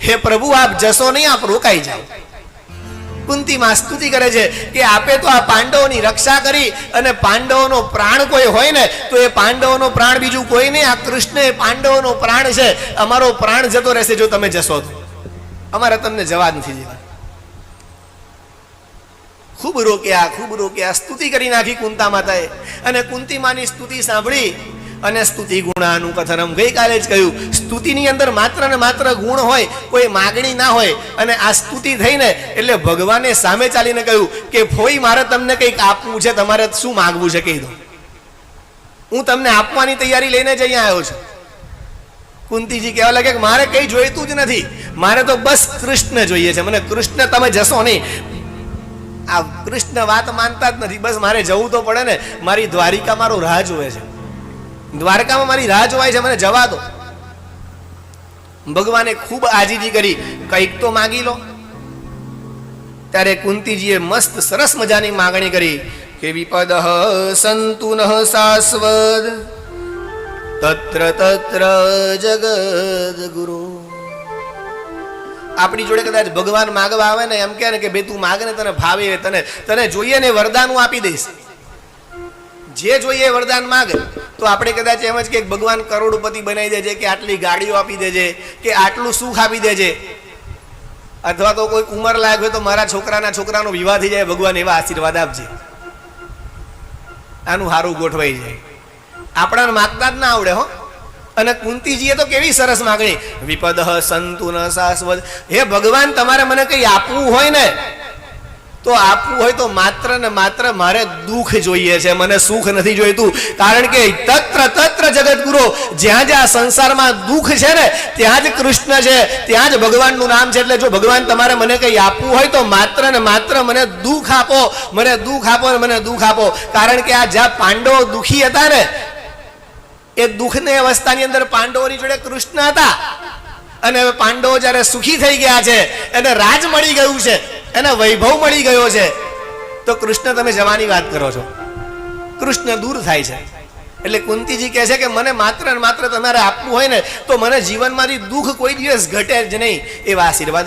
હે પ્રભુ આપ જશો નહીં, આપ રોકાઈ જાઓ. કુંતી માં સ્તુતિ કરે છે કે આપે તો આ પાંડવોની રક્ષા કરી, અને પાંડવોનો પ્રાણ કોઈ હોય ને તો એ પાંડવોનો પ્રાણ બીજું કોઈ નહીં, આ કૃષ્ણ એ પાંડવોનો પ્રાણ છે. અમારો પ્રાણ જતો રહેશે જો તમે જશો તો, અમારે તમને જવા નથી દેવા. ખૂબ રોક્યા, સ્તુતિ કરી નાખી કુંતા માતાએ. અને કુંતી માની સ્તુતિ સાંભળી અને સ્તુતિ ગુણાનું કથનમ, ગઈકાલે જ કહ્યું, સ્તુતિની અંદર માત્ર ને માત્ર ગુણ હોય, કોઈ માગણી ના હોય. અને આ સ્તુતિ થઈને એટલે ભગવાને સામે ચાલીને કહ્યું કે ફોઈ મારે તમને કંઈક આપવું છે, તમારે શું માગવું છે કહી દો, હું તમને આપવાની તૈયારી લઈને જ અહીંયા આવ્યો છું. કુંતીજી કહેવા લાગે કે મારે કંઈ જોઈતું જ નથી, મારે તો બસ કૃષ્ણ જોઈએ છે, મને કૃષ્ણ, તમે જશો નહીં. આ કૃષ્ણ વાત માનતા જ નથી, બસ મારે જવું તો પડે ને, મારી દ્વારિકા મારો રાહ જોવે છે, દ્વારકામાં મારી રાહ જોવાય છે, મને જવા દો. ભગવાને ખૂબ આજીજી કરી, કંઈક તો માગી લો. ત્યારે કુંતીજીએ મસ્ત સરસ મજાની માગણી કરી કે વિપદ સંતુ નઃ શાશ્વત તત્ર તત્ર જગદ ગુરુ. આપણી જોડે કદાચ ભગવાન માગવા આવે ને, એમ કહે ને કે બે તું માગ ને, તને ભાવે, તને જોઈએ ને વરદાન હું આપી દઈશ, જે જોઈએ વરદાન માગ. તો આપણે કદાચ એમ જ કે ભગવાન કરોડપતિ બનાવી દેજે, કે આટલી ગાડીઓ આપી દેજે, કે આટલું સુખ આપી દેજે, અથવા તો કોઈ ઉંમર લાયક હોય તો મારા છોકરાના છોકરાનો વિવાહ થઈ જાય, ભગવાન એવા આશીર્વાદ આપજે, આનું સારું ગોઠવાઈ જાય. આપણાને માગતા જ ના આવડે હો. અને કુંતીજીએ તો કેવી સરસ માગણી, વિપદ સંતુ ન શાશ્વત. હે ભગવાન, તમારે મને કઈ આપવું હોય ને તો આપવું હોય તો માત્ર ને માત્ર મારે દુઃખ જોઈએ છે, મને સુખ નથી જોઈતું. કારણ કે તત્ર તત્ર જગતગુરુ, જ્યાં જ્યાં સંસારમાં દુઃખ છે ને ત્યાં જ કૃષ્ણ છે, ત્યાં જ ભગવાનનું નામ છે. એટલે જો ભગવાન તમારે મને કંઈ આપવું હોય તો માત્ર ને માત્ર મને દુઃખ આપો, મને દુઃખ આપો, મને દુઃખ આપો. કારણ કે આ જ્યાં પાંડવો દુઃખી હતા ને, એ દુઃખની અવસ્થાની અંદર પાંડવોની જોડે કૃષ્ણ હતા. અને હવે પાંડવો જ્યારે સુખી થઈ ગયા છે, એને રાજ મળી ગયું છે, એને વૈભવ મળી ગયો છે, તો કૃષ્ણ તમે જવાની વાત કરો છો, કૃષ્ણ દૂર થાય છે. એટલે કુંતીજી કહે છે કે મને માત્ર ને માત્ર તમારે આપવું હોય ને તો મને જીવનમાંથી દુઃખ કોઈ દિવસ ઘટે જ નહીં, એવા આશીર્વાદ